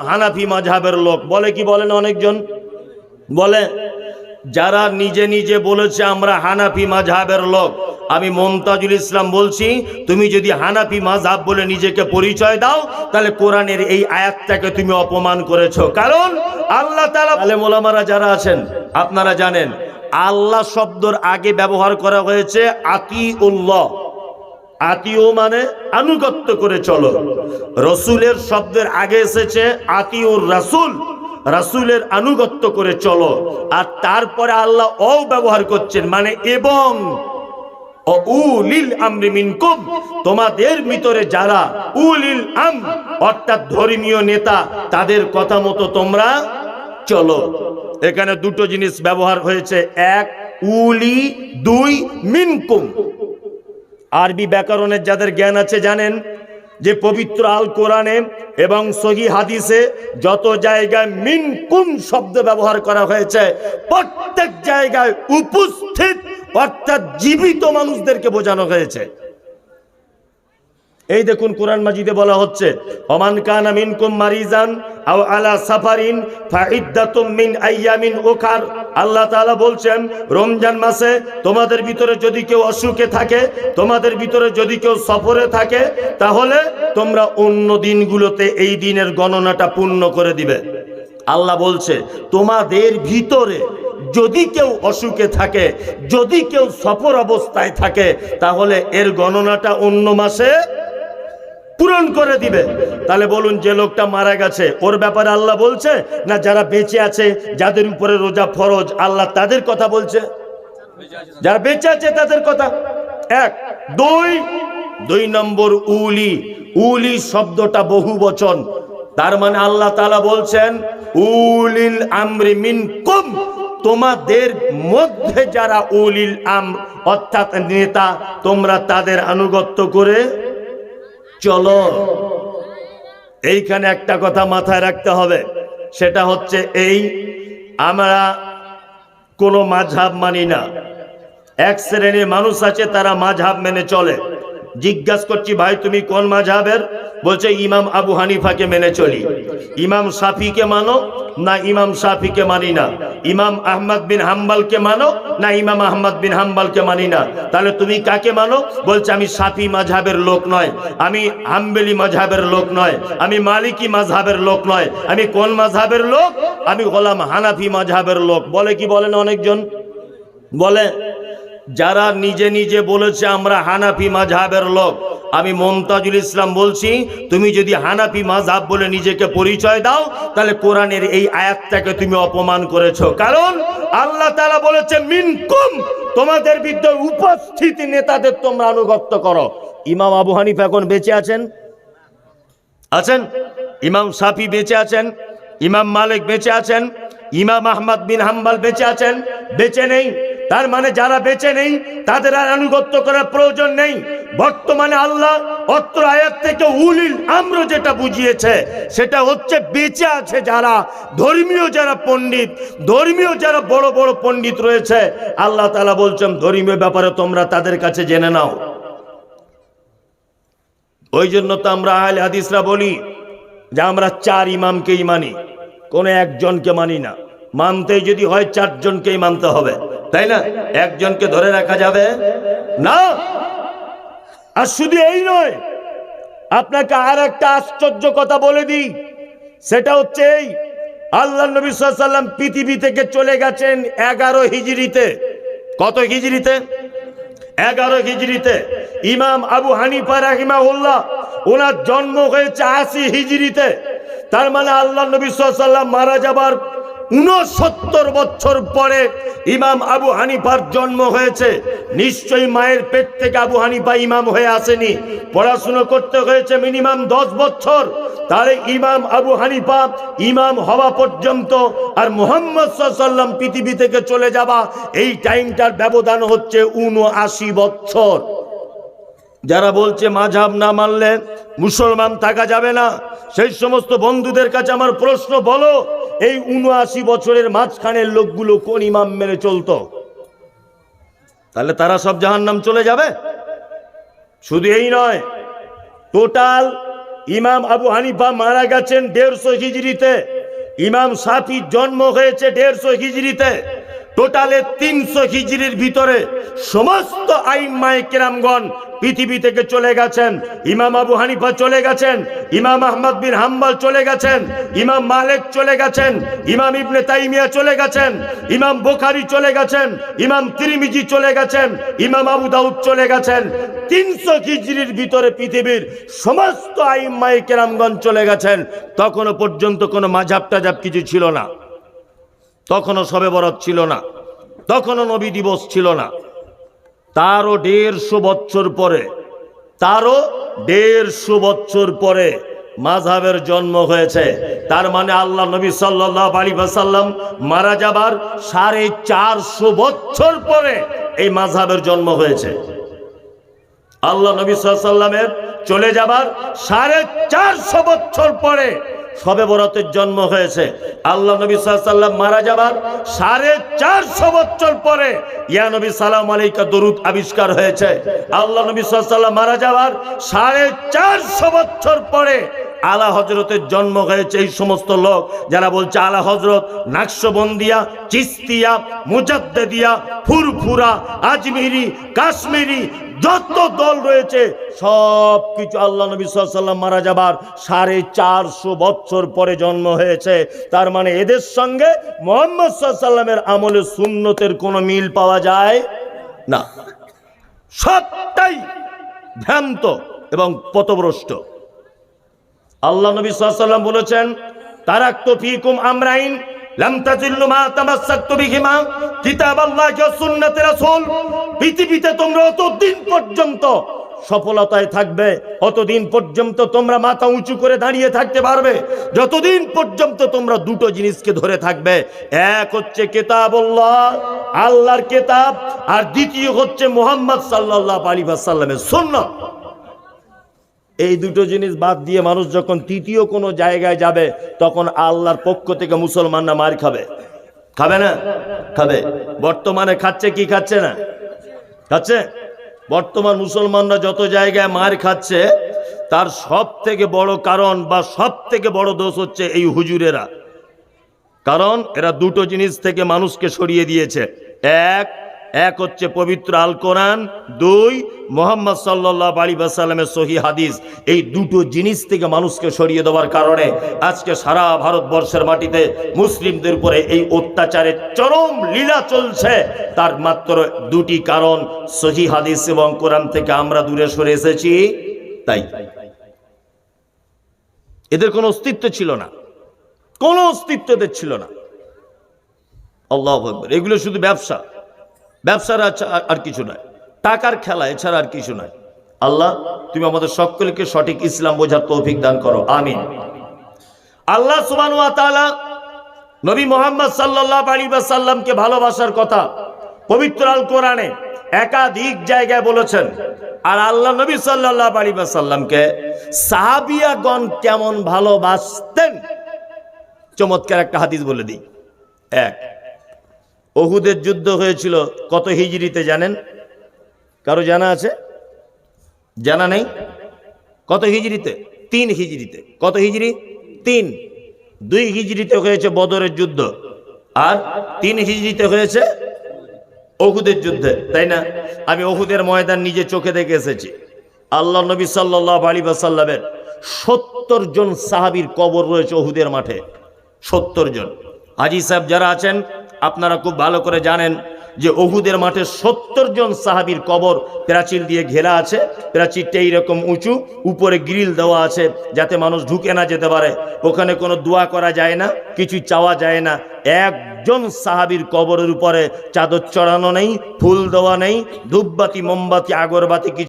হানাফি মাযহাবের লোক বলে কি বলেন অনেকজন বলে যারা নিজে নিজে বলেছে আমরা হানাফি মাযহাবের লোক। আমি মুমতাজুল ইসলাম বলছি, তুমি যদি হানাফি মাযহাব বলে নিজেকে পরিচয় দাও তাহলে কোরআনের এই আয়াতটাকে তুমি অপমান করেছো। কারণ আল্লাহ তাআলা আলেম ওলামারা যারা আছেন আপনারা জানেন আল্লাহ শব্দের আগে ব্যবহার করা হয়েছে আতিউল্লাহ। আতিউ মানে আনুগত্য করে চলো। রসুলের শব্দের আগে এসেছে আতিউর রাসূল, রাসূলের আনুগত্য করে চলো। আর তারপরে আল্লাহ ও ব্যবহার করছেন মানে এবং উলিল আমরি মিনকুম, তোমাদের ভিতরে যারা উলিল আমর অর্থাৎ ধর্মীয় নেতা তাদের কথা মতো তোমরা চলো। এখানে দুটো জিনিস ব্যবহার হয়েছে, এক উলি, দুই মিনকুম। আরবি ব্যাকরণের যাদের জ্ঞান আছে জানেন যে পবিত্র আল কোরআনে এবং সহি হাদিসে যত জায়গায় মিনকুম শব্দ ব্যবহার করা হয়েছে প্রত্যেক জায়গায় উপস্থিত অর্থাৎ জীবিত মানুষদেরকে বোঝানো হয়েছে। এই দেখুন কোরআন মাজিদে বলা হচ্ছে ওমান কানা মিনকুম মারিজান আও আলা সাফারিন ফাইদ্দাতুম মিন আইয়ামিন উখার। আল্লাহ তাআলা বলছেন রমজান মাসে তোমাদের ভিতরে যদি কেউ অসুখে থাকে, তোমাদের ভিতরে যদি কেউ সফরে থাকে, তাহলে তোমরা অন্য দিনগুলোতে এই দিনের গণনাটা পূর্ণ করে দিবে। আল্লাহ বলছে তোমাদের ভিতরে যদি কেউ অসুখে থাকে, যদি কেউ সফর অবস্থায় থাকে, তাহলে এর গণনাটা অন্য মাসে পূরণ করে দিবে। তাহলে বলুন যে লোকটা মারা গেছে ওর ব্যাপারে আল্লাহ বলছে না যারা বেঁচে আছে যাদের উপরে রোজা ফরজ আল্লাহ তাদের কথা বলছে? যারা বেঁচে আছে তাদের কথা। এক। দুই নম্বর উলি, উলি শব্দটা বহু বচন, তার মানে আল্লাহ তাআলা বলছেন উলিল আমরি মিনকুম, তোমাদের মধ্যে যারা উলিল আমর অর্থাৎ নেতা তোমরা তাদের আনুগত্য করে চলো। এইখানে একটা কথা মাথায় রাখতে হবে, সেটা হচ্ছে এই আমরা কোনো মাযহাব মানি না। এক শ্রেণীর মানুষ আছে তারা মাযহাব মেনে চলে। জিজ্ঞাসা করছি ভাই তুমি কোন মাযহাবের? বলছে ইমাম আবু হানিফাকে মেনে চলি। ইমাম শাফিকে মানো? না ইমাম শাফিকে মানি না। ইমাম আহমদ বিন হাম্বলকে মানো? না ইমাম আহমদ বিন হাম্বলকে মানি না। তাহলে তুমি কাকে মানো? বলছে আমি শাফি মাযহাবের লোক নয়, আমি হাম্বলি মাযহাবের লোক নয়, আমি মালিকি মাযহাবের লোক নয়। আমি কোন মাযহাবের লোক? আমি হলাম হানাফি মাযহাবের লোক। বলে কি বলেন অনেকজন বলে যারা নিজে নিজে বলেছে আমরা হানাফি মাযহাবের লোক। আমি মুমতাজুল ইসলাম বলছি তুমি যদি হানাফি মাযহাব বলে নিজেকে পরিচয় দাও তাহলে কোরআনের এই আয়াতটাকে তুমি অপমান করেছো। কারণ আল্লাহ তাআলা বলেছে মিনকুম, তোমাদের ভিতরে উপস্থিত নেতাদের তোমরা আনুগত্য করো। ইমাম আবু হানিফা এখন বেঁচে আছেন? আছেন? ইমাম শাফি বেঁচে আছেন? ইমাম মালিক বেঁচে আছেন? ইমাম আহমদ বিন হাম্বল বেঁচে আছেন? বেঁচে নেই। তার মানে যারা বেঁচে নেই তাদের আর আনুগত্য করার প্রয়োজন নেই। বর্তমানে আল্লাহ অত্র আয়াত থেকে উলিল আমর যেটা বুঝিয়েছে সেটা হচ্ছে বেঁচে আছে যারা ধর্মীয় যারা পণ্ডিত, ধর্মীয় যারা বড় বড় পণ্ডিত রয়েছে, আল্লাহ তাআলা বলছেন ধর্মীয় ব্যাপারে তোমরা তাদের কাছে জেনে নাও। ওই জন্য তো আমরা আহলে হাদিসরা বলি যে আমরা চার ইমামকেই মানি, কোনো একজনকে মানি না। মানতেই যদি হয় চারজনকেই মানতে হবে, তাই না? একজনকে ধরে রাখা যাবে না। আর শুধু এই নয়, আপনাকে আর একটা আশ্চর্য কথা বলে দিই, সেটা হচ্ছে এই আল্লাহ নবী সাল্লাল্লাহু আলাইহি ওয়াসাল্লাম পৃথিবী থেকে চলে গেছেন 11 হিজরিতে। কত হিজরিতে? 11 হিজরিতে। ইমাম আবু হানিফা রাহিমাহুল্লাহ ওনার জন্ম হয়েছে 80 হিজরিতে। তার মানে আল্লাহ নবী সাল্লাল্লাহু আলাইহি ওয়াসাল্লাম মারা যাবার 69 বছর পরে ইমাম আবু হানিফার জন্ম হয়েছে। নিশ্চয়ই মায়ের পেট থেকে আবু হানিফা ইমাম হয়ে আসেনি, পড়াশোনা করতে হয়েছে মিনিমাম 10 বছর। তাহলে ইমাম আবু হানিফা ইমাম হওয়া পর্যন্ত আর মুহাম্মদ সাল্লাল্লাহু আলাইহি ওয়াসাল্লাম পৃথিবী থেকে চলে যাওয়া এই টাইমটার ব্যবধান হচ্ছে 79 বছর। যারা বলছে মাযহাব না মানলে মুসলমান থাকা যাবে না, সেই সমস্ত বন্ধুদের কাছে আমার প্রশ্ন, বলো এই 79 বছরের মাঝখানের লোকগুলো কোন ইমাম মেনে চলতো? তাহলে তারা সব জাহান্নাম চলে যাবে? শুধু এই নয়, টোটাল ইমাম আবু হানিফা মারা গেছেন 150 হিজরিতে, ইমাম শাফি জন্ম হয়েছে 150 হিজরিতে। টোটালে 300 হিজরির ভিতরে সমস্ত আইম্মায়ে কেরামগণ পৃথিবী থেকে চলে গেছেন। ইমাম আবু হানিফা চলে গেছেন, ইমাম আহমদ বিন হাম্বল চলে গেছেন, ইমাম মালিক চলে গেছেন, ইমাম ইবনে তাইমিয়া চলে গেছেন, ইমাম বুখারী চলে গেছেন, ইমাম তিরমিজি চলে গেছেন, ইমাম আবু দাউদ চলে গেছেন। 300 হিজরির ভিতরে পৃথিবীর সমস্ত আইম্মায়ে কেরামগণ চলে গেছেন। তখনও পর্যন্ত কোনো মাযহাব টাযহাব কিছু ছিল না, তখনও শবে বরাত ছিল না, তখনও নবী দিবস ছিল না। তারও 150 বছর পরে, তারও 150 বছর পরে মাযহাবের জন্ম হয়েছে। তার মানে আল্লাহ নবী সাল্লাল্লাহু আলাইহি ওয়াসাল্লাম মারা যাবার 450 বছর পরে এই মাযহাবের জন্ম হয়েছে। আল্লাহ নবী সাল্লাল্লাহু আলাইহি ওয়াসাল্লামের চলে যাবার 450 বছর পরে শবে বরাতের জন্ম হয়েছে। আল্লাহ নবী সাল্লাল্লাহু আলাইহি ওয়াসাল্লাম মারা যাবার 450 বছর পরে ইয়া নবী সালাম আলাইকা দরুদ আবিষ্কার হয়েছে। আল্লাহ নবী সাল্লাল্লাহু আলাইহি ওয়াসাল্লাম মারা যাবার 450 বছর পরে আলা হযরতের জন্ম হয়েছে। এই সমস্ত লোক যারা বলছে আলা হযরত নাকশবন্দিয়া, চিশতিয়া, মুজাদ্দিদিয়া, ফুরফুরা, আজমিরি, কাশ্মীরি যত দল রয়েছে সব কিছু আল্লাহ নবী সাল্লাল্লাহু আলাইহি ওয়াসাল্লাম মারা যাবার 450 বছর পরে জন্ম হয়েছে। তার মানে এদের সঙ্গে মুহাম্মদ সাল্লাল্লাহু আলাইহি ওয়াসাল্লামের আমলে সুন্নতের কোনো মিল পাওয়া যায় না, সবটাই ভ্রান্ত এবং পথভ্রষ্ট। আল্লাহ নবী সাল্লাল্লাহু আলাইহি ওয়াসাল্লাম বলেছেন, তারাকতু ফীকুম আমরাইন লাম তাজিল্লু মা তামাসসাকতু বিহিমা কিতাবাল্লাহি ওয়া সুন্নাতি রাসূল। পৃথিবীতে তোমরা অতদিন পর্যন্ত সফলতায় থাকবে, অতদিন পর্যন্ত তোমরা মাথা উঁচু করে দাঁড়িয়ে থাকতে পারবে যতদিন পর্যন্ত তোমরা দুটো জিনিসকে ধরে থাকবে। এক হচ্ছে কিতাবুল্লাহ, আল্লাহর কিতাব, আর দ্বিতীয় হচ্ছে মুহাম্মদ সাল্লাল্লাহু আলাইহি ওয়াসাল্লামের সুন্নাত। এই দুটো জিনিস বাদ দিয়ে মানুষ যখন তৃতীয় কোনো জায়গায় যাবে তখন আল্লাহর পক্ষ থেকে মুসলমানরা মার খাবে। খাবে না? খাবে। বর্তমানে খাচ্ছে কি খাচ্ছে না? খাচ্ছে। বর্তমান মুসলমানরা যত জায়গায় মার খাচ্ছে তার সব থেকে বড় কারণ বা সব থেকে বড় দোষ হচ্ছে এই হুজুরেরা। কারণ এরা দুটো জিনিস থেকে মানুষকে সরিয়ে দিয়েছে। এক হচ্ছে পবিত্র আল কোরআন, 2 মুহাম্মদ সাল্লাল্লাহু আলাইহি ওয়াসাল্লামের সহিহ হাদিস। এই দুটো জিনিস থেকে মানুষকে সরিয়ে দেওয়ার কারণে আজকে সারা ভারতবর্ষের মাটিতে মুসলিমদের উপরে এই অত্যাচারের চরম লীলা চলছে। তার মাত্র 2টি কারণ, সহিহ হাদিস এবং কোরআন থেকে আমরা দূরে সরে এসেছি। তাই এদের কোনো অস্তিত্ব ছিল না, কোনো অস্তিত্ব এদের ছিল না। আল্লাহু আকবার। এগুলো শুধু ব্যবসা, ব্যবসার আর কিছু নয়, টাকার খেলা, এছাড়া আর কিছু নয়। আল্লাহ তুমি আমাদের সকলকে সঠিক ইসলাম বোঝার তৌফিক দান করো, আমিন। আল্লাহ সুবহানাহু ওয়া তাআলা নবী মুহাম্মদ সাল্লাল্লাহু আলাইহি ওয়াসাল্লামকে ভালোবাসার কথা পবিত্র আল কোরআনে একাধিক জায়গায় বলেছেন। আর আল্লাহ নবী সাল্লাল্লাহু আলাইহি ওয়াসাল্লামকে সাহাবিয়াগণ কেমন ভালোবাসতেন চমৎকার একটা হাদিস বলে দিই। উহুদের যুদ্ধ হয়েছিল কত হিজরিতে জানেন? কারো জানা আছে? জানা নেই? কত হিজরিতে? 3 হিজরিতে। কত হিজরি? 3। 2 হিজরিতে হয়েছে বদরের যুদ্ধ, আর 3 হিজরিতে হয়েছে উহুদের যুদ্ধে, তাই না? আমি উহুদের ময়দান নিজে চোখে দেখে এসেছি। আল্লাহ নবী সাল্লাল্লাহু আলাইহি ওয়াসাল্লামের 70 জন সাহাবীর কবর রয়েছে উহুদের মাঠে। 70 জন। হাজী সাহেব যারা আছেন আপনারা খুব ভালো করে জানেন যে উহুদের মাঠে 70 জন সাহাবীর কবর প্রাচীর দিয়ে ঘেরা আছে। প্রাচীরটা এইরকম উঁচু, উপরে গ্রিল দেওয়া আছে যাতে মানুষ ঢুকে না যেতে পারে। ওখানে কোনো দোয়া করা যায় না, কিছু চাওয়া যায় না। একজন সাহাবীর কবরের উপরে চাদর চড়ানো নেই, ফুল দেওয়া নেই, ধূপবাতি, মোমবাতি, আগরবাতি